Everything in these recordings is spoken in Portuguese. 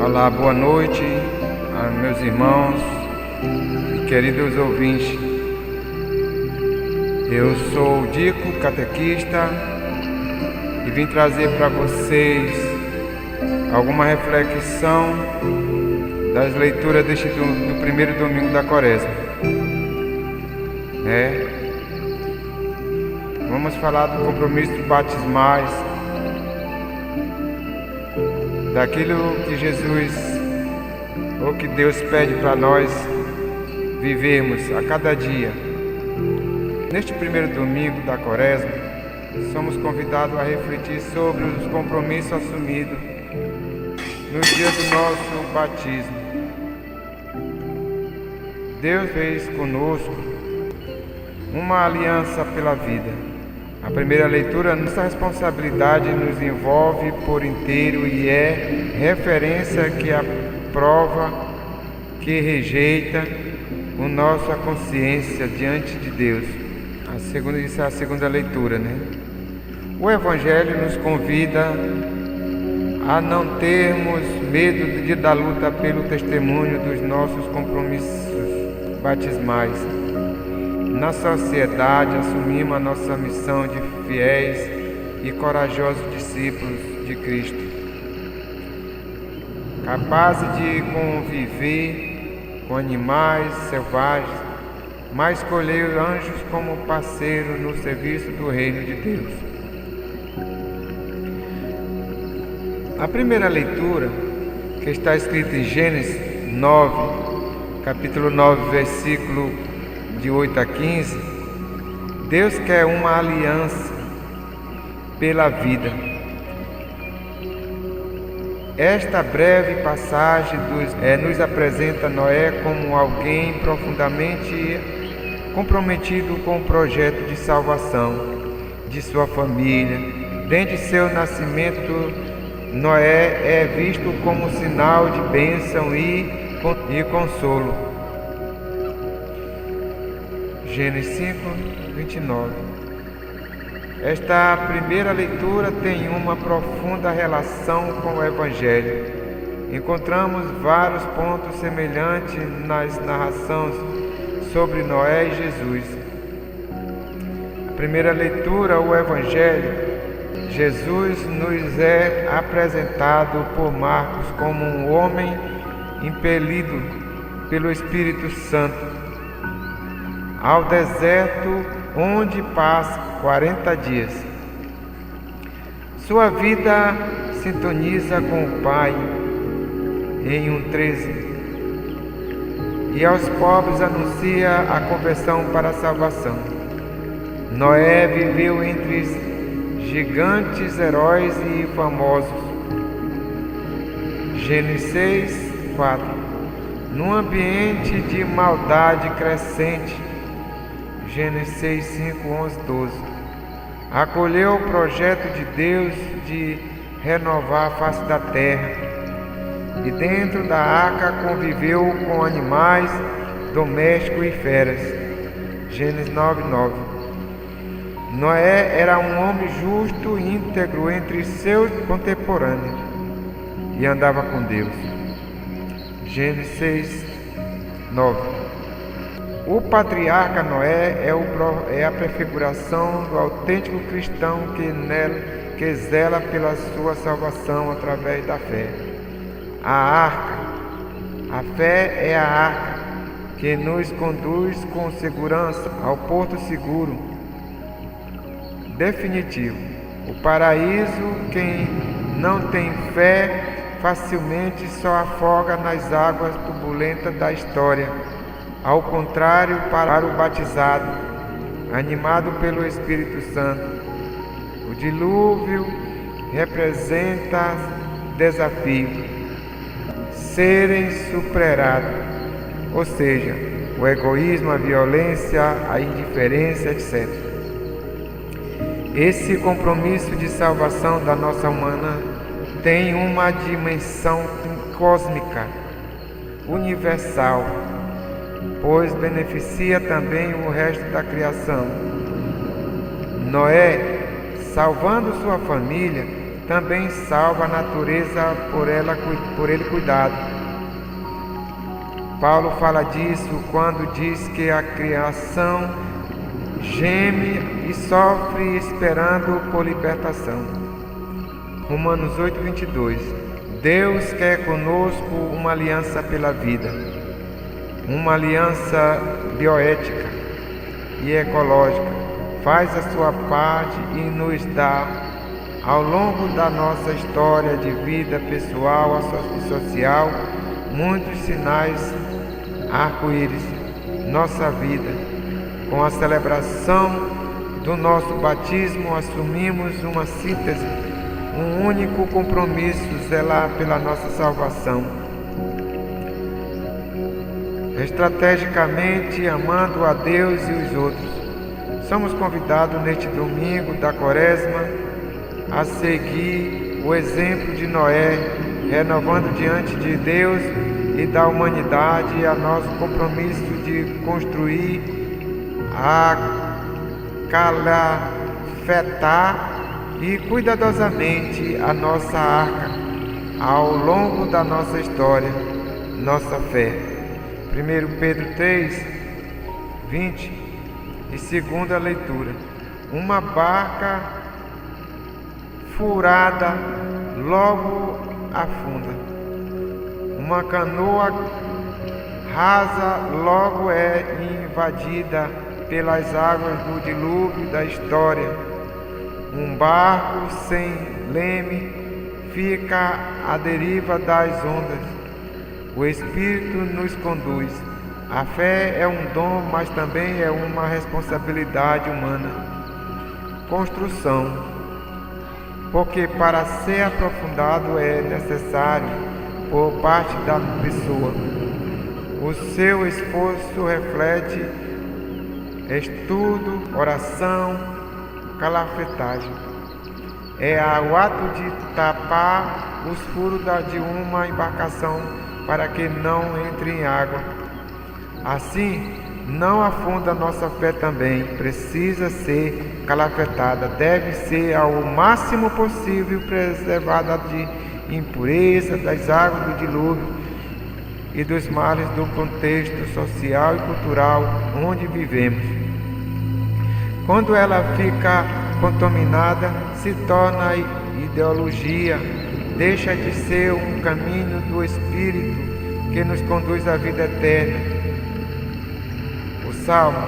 Olá, boa noite a meus irmãos e queridos ouvintes. Eu sou o Dico, catequista, e vim trazer para vocês alguma reflexão das leituras do primeiro domingo da Quaresma. Vamos falar do compromisso batismais, daquilo que Jesus ou que Deus pede para nós vivermos a cada dia. Neste primeiro domingo da Quaresma, somos convidados a refletir sobre os compromissos assumidos no dia do nosso batismo. Deus fez conosco uma aliança pela vida. A primeira leitura, nossa responsabilidade nos envolve por inteiro e é referência que aprova, que rejeita a nossa consciência diante de Deus. Isso é a segunda leitura, O Evangelho nos convida a não termos medo da luta pelo testemunho dos nossos compromissos batismais. Na sociedade, assumimos a nossa missão de fiéis e corajosos discípulos de Cristo, capazes de conviver com animais selvagens, mas escolher anjos como parceiros no serviço do reino de Deus. A primeira leitura, que está escrita em Gênesis 9, capítulo 9, versículo de 8 a 15, Deus quer uma aliança pela vida. Esta breve passagem nos apresenta Noé como alguém profundamente comprometido com o projeto de salvação de sua família. Desde seu nascimento, Noé é visto como sinal de bênção e consolo. Gênesis 5, 29. Esta primeira leitura tem uma profunda relação com o Evangelho. Encontramos vários pontos semelhantes nas narrações sobre Noé e Jesus. A primeira leitura, o Evangelho, Jesus nos é apresentado por Marcos como um homem impelido pelo Espírito Santo ao deserto, onde passa 40 dias. Sua vida sintoniza com o Pai em 1,13 e aos pobres anuncia a conversão para a salvação. Noé viveu entre gigantes, heróis e famosos. Gênesis 6, 4. Num ambiente de maldade crescente. Gênesis 6, 5, 11, 12. Acolheu o projeto de Deus de renovar a face da terra. E dentro da arca conviveu com animais domésticos e feras. Gênesis 9, 9. Noé era um homem justo e íntegro entre seus contemporâneos e andava com Deus. Gênesis 6, 9. O patriarca Noé é a prefiguração do autêntico cristão que zela pela sua salvação através da fé. A fé é a arca que nos conduz com segurança ao porto seguro definitivo. O paraíso, quem não tem fé, facilmente só afoga nas águas turbulentas da história. Ao contrário, para o batizado, animado pelo Espírito Santo, o dilúvio representa desafio, serem superados, ou seja, o egoísmo, a violência, a indiferença, etc. Esse compromisso de salvação da nossa humana tem uma dimensão cósmica, universal, pois beneficia também o resto da criação. Noé, salvando sua família, também salva a natureza por ele cuidado. Paulo fala disso quando diz que a criação geme e sofre esperando por libertação. Romanos 8:22. Deus quer conosco uma aliança pela vida, uma aliança bioética e ecológica. Faz a sua parte e nos dá, ao longo da nossa história de vida pessoal e social, muitos sinais arco-íris. Nossa vida, com a celebração do nosso batismo, assumimos uma síntese, um único compromisso: zelar pela nossa salvação, estrategicamente amando a Deus e os outros. Somos convidados neste domingo da Quaresma a seguir o exemplo de Noé, renovando diante de Deus e da humanidade a nosso compromisso de construir, calafetar e cuidadosamente a nossa arca ao longo da nossa história, nossa fé. 1 Pedro 3:20 e segunda leitura. Uma barca furada logo afunda. Uma canoa rasa logo é invadida pelas águas do dilúvio da história. Um barco sem leme fica à deriva das ondas. O Espírito nos conduz. A fé é um dom, mas também é uma responsabilidade humana. Construção. Porque para ser aprofundado é necessário, por parte da pessoa, o seu esforço reflete estudo, oração, calafetagem. É o ato de tapar os furos de uma embarcação para que não entre em água. Assim, não afunda nossa fé também. Precisa ser calafetada, deve ser ao máximo possível preservada de impureza, das águas do dilúvio e dos males do contexto social e cultural onde vivemos. Quando ela fica contaminada, se torna ideologia, deixa de ser um caminho do Espírito que nos conduz à vida eterna. O Salmo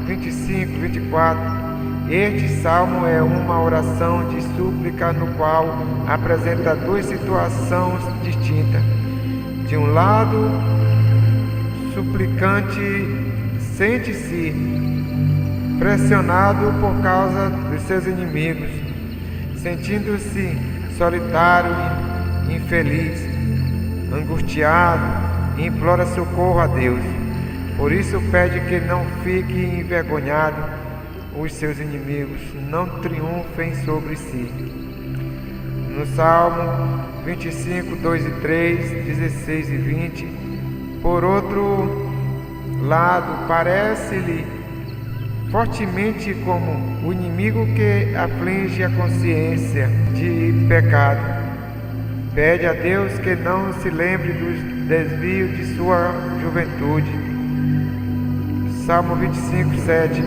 25:24. Este salmo é uma oração de súplica no qual apresenta duas situações distintas. De um lado, suplicante sente-se pressionado por causa dos seus inimigos, sentindo-se solitário e infeliz, angustiado, e implora socorro a Deus. Por isso pede que não fique envergonhado, os seus inimigos não triunfem sobre si. No Salmo 25:2-3, 16 e 20, por outro lado, parece-lhe fortemente como o inimigo que aflige a consciência de pecado. Pede a Deus que não se lembre dos desvios de sua juventude. Salmo 25:7,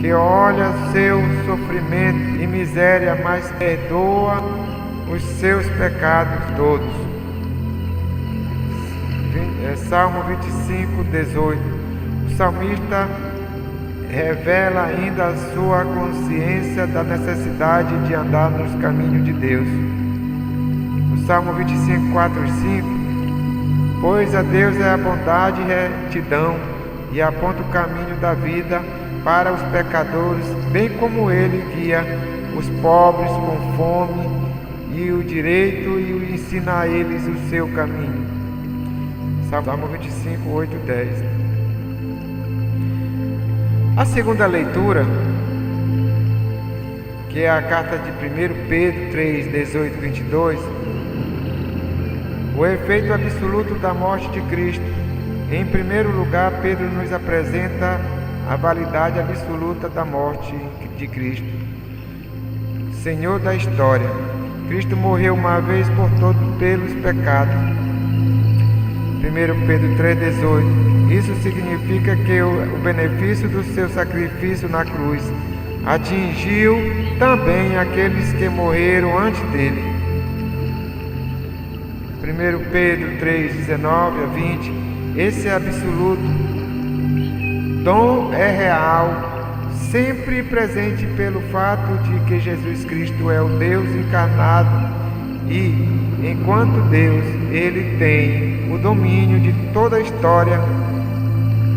que olha seu sofrimento e miséria, mas perdoa os seus pecados todos. Salmo 25:18, o salmista revela ainda a sua consciência da necessidade de andar nos caminhos de Deus. O Salmo 25:4 e 5, pois a Deus é a bondade e retidão, e aponta o caminho da vida para os pecadores, bem como ele guia os pobres com fome e o direito e ensina a eles o seu caminho. Salmo 25:8-10. A segunda leitura, que é a carta de 1 Pedro 3:18-22, o efeito absoluto da morte de Cristo. Em primeiro lugar, Pedro nos apresenta a validade absoluta da morte de Cristo, Senhor da história. Cristo morreu uma vez por todos pelos pecados. 1 Pedro 3,18. Isso significa que o benefício do seu sacrifício na cruz atingiu também aqueles que morreram antes dele. 1 Pedro 3,19-20. Esse absoluto dom é real, sempre presente pelo fato de que Jesus Cristo é o Deus encarnado e, enquanto Deus, Ele tem o domínio de toda a história,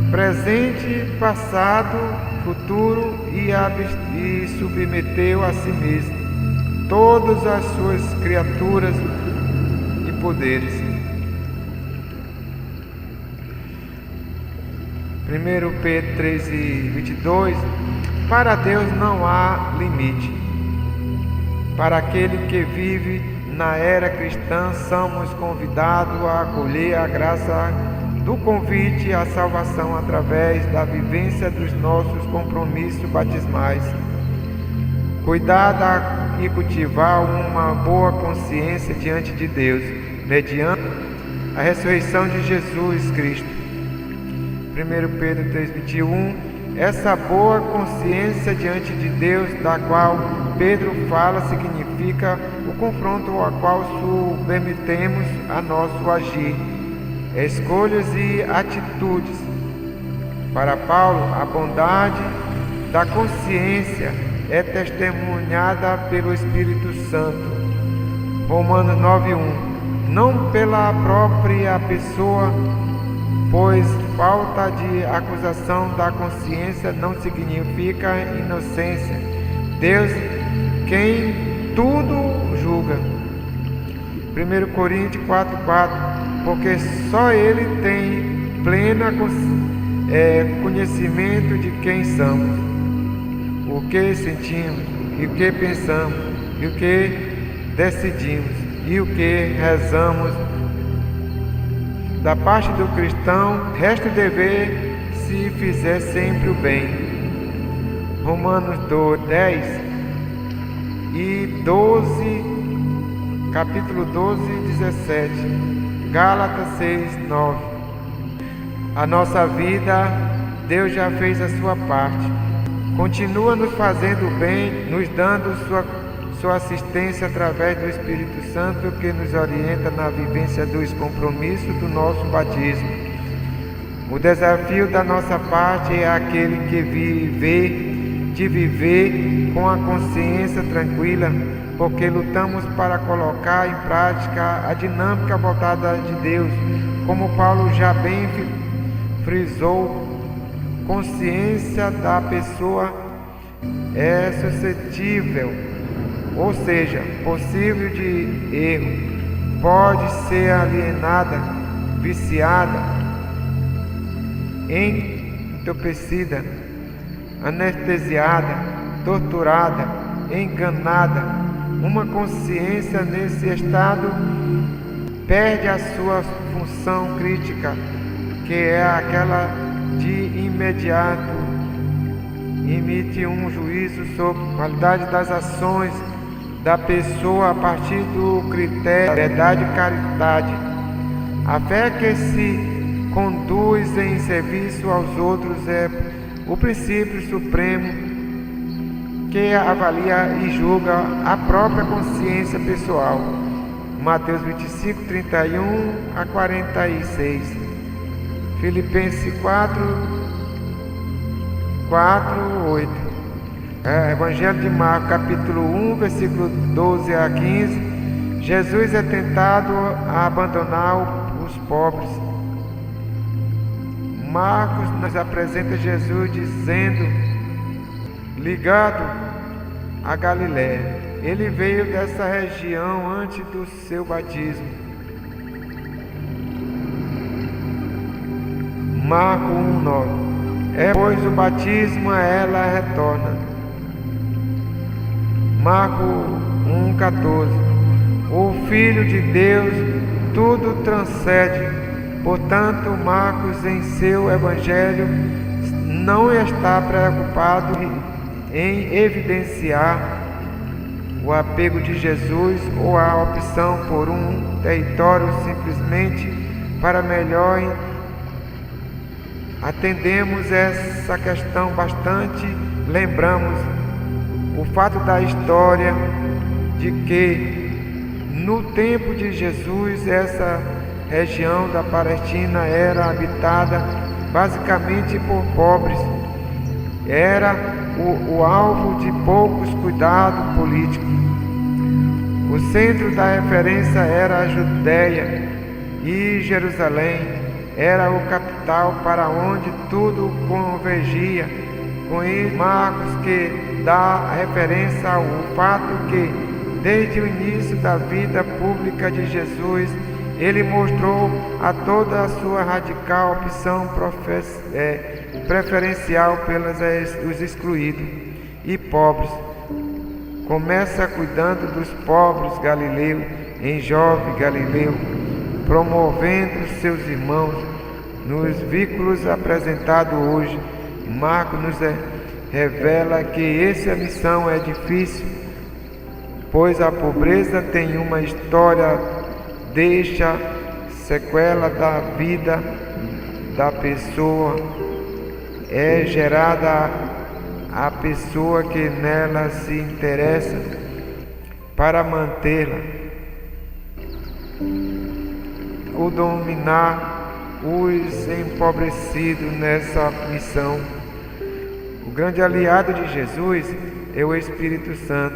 presente, passado, futuro e submeteu a si mesmo todas as suas criaturas e poderes. 1 Pedro 3,22. Para Deus não há limite. Para aquele que vive na era cristã, somos convidados a acolher a graça do convite à salvação através da vivência dos nossos compromissos batismais. Cuidar e cultivar uma boa consciência diante de Deus, mediante a ressurreição de Jesus Cristo. 1 Pedro 3,21. Essa boa consciência diante de Deus, da qual Pedro fala, significa o confronto ao qual submetemos a nosso agir, escolhas e atitudes. Para Paulo, a bondade da consciência é testemunhada pelo Espírito Santo. Romanos 9,1. Não pela própria pessoa, pois falta de acusação da consciência não significa inocência. Deus quem tudo julga. 1 Coríntios 4,4. Porque só Ele tem pleno conhecimento de quem somos, o que sentimos, e o que pensamos, e o que decidimos, e o que rezamos. Da parte do cristão, resta o dever se fizer sempre o bem. Romanos 10 e 12, capítulo 12 e 17. Gálatas 6:9. A nossa vida, Deus já fez a sua parte. Continua nos fazendo bem, nos dando sua assistência através do Espírito Santo que nos orienta na vivência dos compromissos do nosso batismo. O desafio da nossa parte é aquele de viver com a consciência tranquila, porque lutamos para colocar em prática a dinâmica voltada de Deus, como Paulo já bem frisou. Consciência da pessoa é suscetível, ou seja, possível de erro, pode ser alienada, viciada, entorpecida, anestesiada, torturada, enganada. Uma consciência nesse estado perde a sua função crítica, que é aquela de imediato emite um juízo sobre a qualidade das ações da pessoa a partir do critério verdade e caridade. A fé que se conduz em serviço aos outros é o princípio supremo que avalia e julga a própria consciência pessoal. Mateus 25, 31 a 46. Filipenses 4, 8. Evangelho de Marcos, capítulo 1, versículo 12 a 15. Jesus é tentado a abandonar os pobres. Marcos nos apresenta Jesus dizendo, ligado a Galiléia. Ele veio dessa região antes do seu batismo. Marcos 1:9. Pois o batismo ela retorna. Marcos 1:14. O Filho de Deus tudo transcende. Portanto, Marcos em seu evangelho não está preocupado em evidenciar o apego de Jesus ou a opção por um território simplesmente para melhor atendemos essa questão bastante, lembramos o fato da história de que no tempo de Jesus essa região da Palestina era habitada basicamente por pobres. Era o alvo de poucos cuidados políticos. O centro da referência era a Judéia e Jerusalém era o capital para onde tudo convergia. Com isso, Marcos que dá referência ao fato que, desde o início da vida pública de Jesus, ele mostrou a toda a sua radical opção preferencial pelos os excluídos e pobres. Começa cuidando dos pobres galileus, em jovem Galileu, promovendo seus irmãos. Nos versículos apresentados hoje, Marcos nos revela que essa missão é difícil, pois a pobreza tem uma história, deixa sequela da vida da pessoa, é gerada a pessoa que nela se interessa para mantê-la, ou dominar os empobrecidos nessa missão. O grande aliado de Jesus é o Espírito Santo.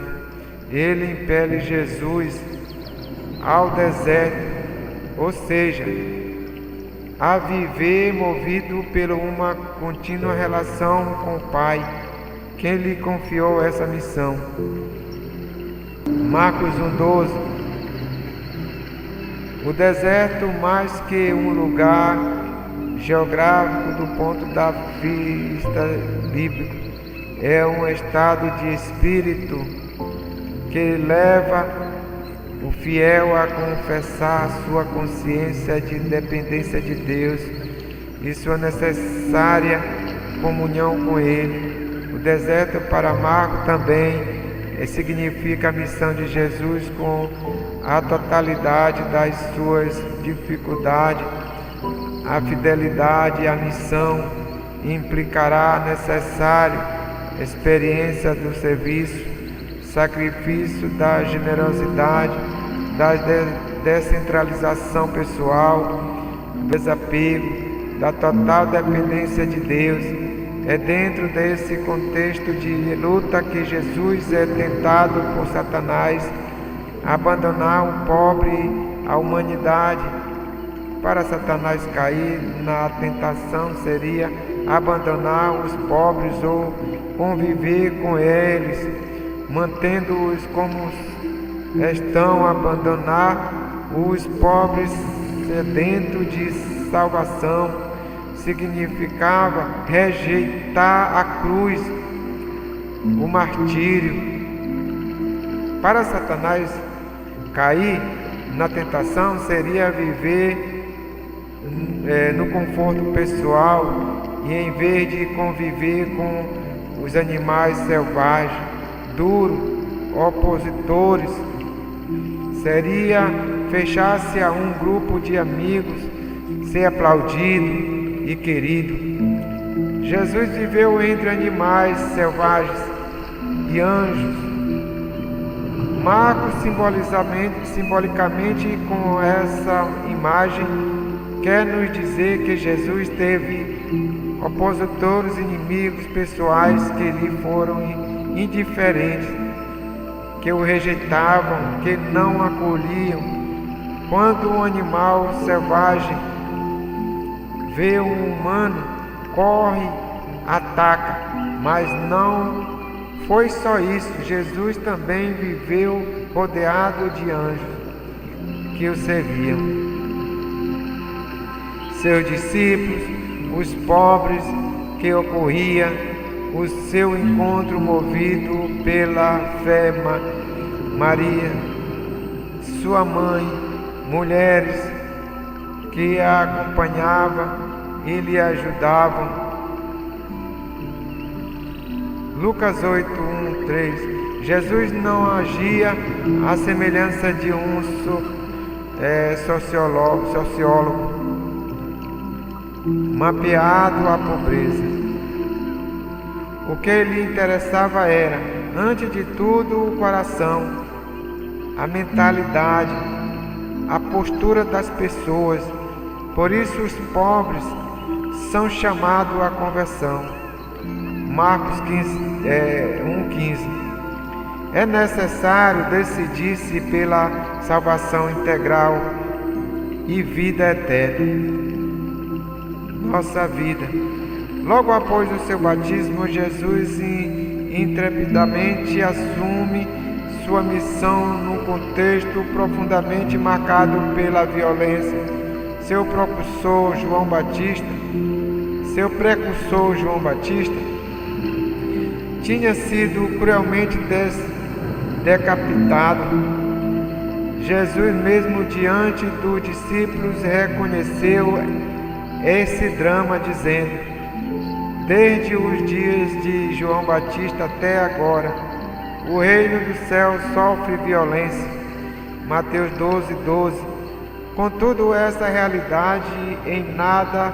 Ele impele Jesus ao deserto, ou seja, a viver movido por uma contínua relação com o Pai, quem lhe confiou essa missão. Marcos 1:12. O deserto, mais que um lugar geográfico do ponto da vista bíblico, é um estado de espírito que leva o fiel a confessar sua consciência de dependência de Deus e sua necessária comunhão com Ele. O deserto para Marcos também significa a missão de Jesus com a totalidade das suas dificuldades. A fidelidade à missão implicará a necessária experiência do serviço, sacrifício da generosidade, da descentralização pessoal, do desapego, da total dependência de Deus. É dentro desse contexto de luta que Jesus é tentado por Satanás a abandonar o pobre, a humanidade. Para Satanás cair na tentação seria abandonar os pobres ou conviver com eles, mantendo-os como estão. Abandonar os pobres sedentos de salvação significava rejeitar a cruz, o martírio. Para Satanás cair na tentação seria viver no conforto pessoal e, em vez de conviver com os animais selvagens, duros, opositores, seria fechar-se a um grupo de amigos, ser aplaudido e querido. Jesus viveu entre animais selvagens e anjos. Marcos, simbolicamente, com essa imagem, quer nos dizer que Jesus teve opositores, inimigos pessoais que lhe foram indiferentes, que o rejeitavam, que não acolhiam. Quando um animal selvagem vê um humano, corre, ataca, mas não foi só isso. Jesus também viveu rodeado de anjos que o serviam. Seus discípulos, os pobres que ocorria, o seu encontro movido pela fé. Maria, sua mãe, mulheres que a acompanhavam e lhe ajudavam. Lucas 8:1-3. Jesus não agia à semelhança de um sociólogo mapeado à pobreza. O que lhe interessava era, antes de tudo, o coração, a mentalidade, a postura das pessoas. Por isso os pobres são chamados à conversão. Marcos 1,15. É necessário decidir-se pela salvação integral e vida eterna. Nossa vida. Logo após o seu batismo, Jesus intrepidamente assume sua missão num contexto profundamente marcado pela violência. Seu precursor João Batista tinha sido cruelmente decapitado. Jesus, mesmo diante dos discípulos, reconheceu esse drama, dizendo: desde os dias de João Batista até agora, o reino do céu sofre violência. Mateus 12:12. Contudo, essa realidade em nada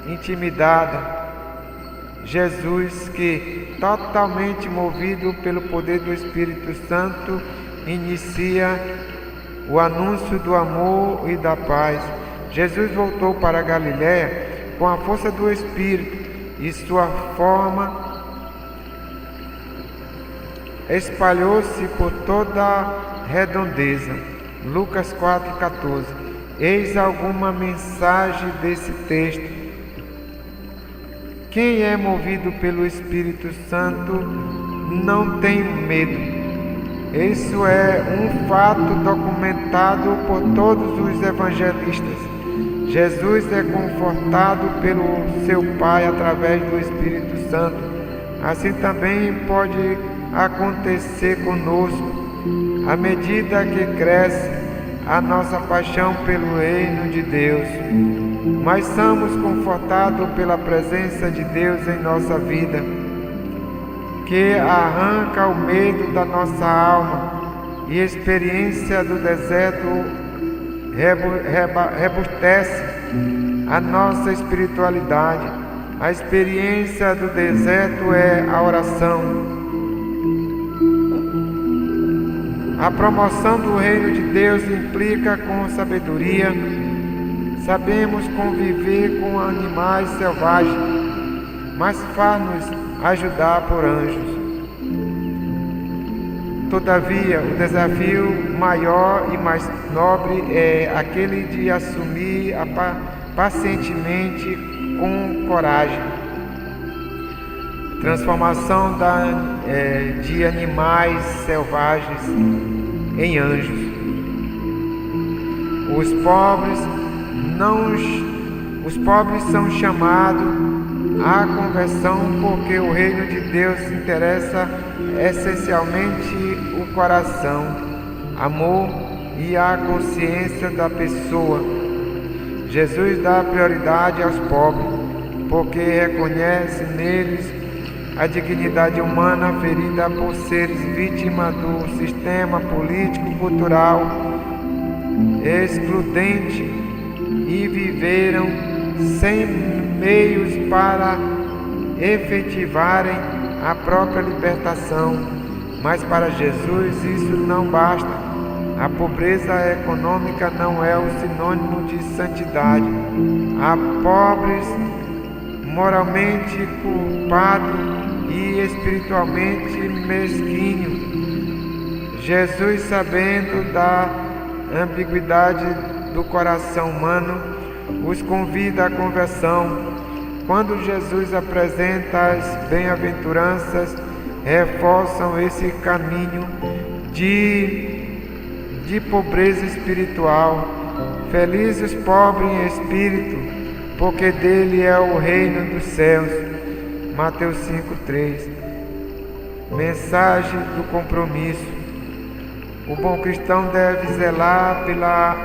intimidada, Jesus, que, totalmente movido pelo poder do Espírito Santo, inicia o anúncio do amor e da paz. Jesus voltou para a Galiléia com a força do Espírito e sua forma espalhou-se por toda a redondeza. Lucas 4,14. Eis alguma mensagem desse texto. Quem é movido pelo Espírito Santo não tem medo. Isso é um fato documentado por todos os evangelistas. Jesus é confortado pelo seu Pai através do Espírito Santo. Assim também pode acontecer conosco, à medida que cresce a nossa paixão pelo reino de Deus. Mas somos confortados pela presença de Deus em nossa vida, que arranca o medo da nossa alma, e a experiência do deserto rebustece a nossa espiritualidade. A experiência do deserto é a oração. A promoção do reino de Deus implica com sabedoria. Sabemos conviver com animais selvagens, mas faz-nos ajudar por anjos. Todavia, o desafio maior e mais nobre é aquele de assumir pacientemente, com coragem, transformação de animais selvagens em anjos. Os pobres são chamados à conversão porque o reino de Deus interessa essencialmente o coração, amor e a consciência da pessoa. Jesus dá prioridade aos pobres porque reconhece neles a dignidade humana ferida por seres vítimas do sistema político-cultural excludente e viveram sem meios para efetivarem a própria libertação. Mas para Jesus isso não basta. A pobreza econômica não é o sinônimo de santidade. Há pobres moralmente culpados e espiritualmente mesquinhos. Jesus, sabendo da ambiguidade do coração humano, os convida à conversão. Quando Jesus apresenta as bem-aventuranças, reforçam esse caminho de pobreza espiritual. Felizes os pobres em espírito, porque dele é o reino dos céus. Mateus 5:3. Mensagem do compromisso. O bom cristão deve zelar pela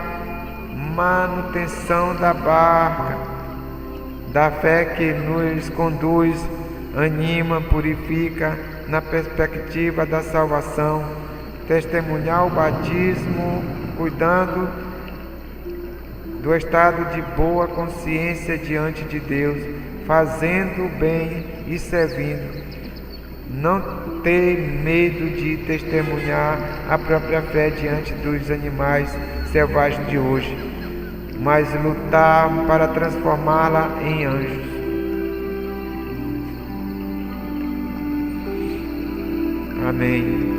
manutenção da barca da fé que nos conduz anima, purifica na perspectiva da salvação, testemunhar o batismo, cuidando do estado de boa consciência diante de Deus, fazendo o bem e servindo. Não ter medo de testemunhar a própria fé diante dos animais selvagens de hoje, mas lutar para transformá-la em anjos. Amém.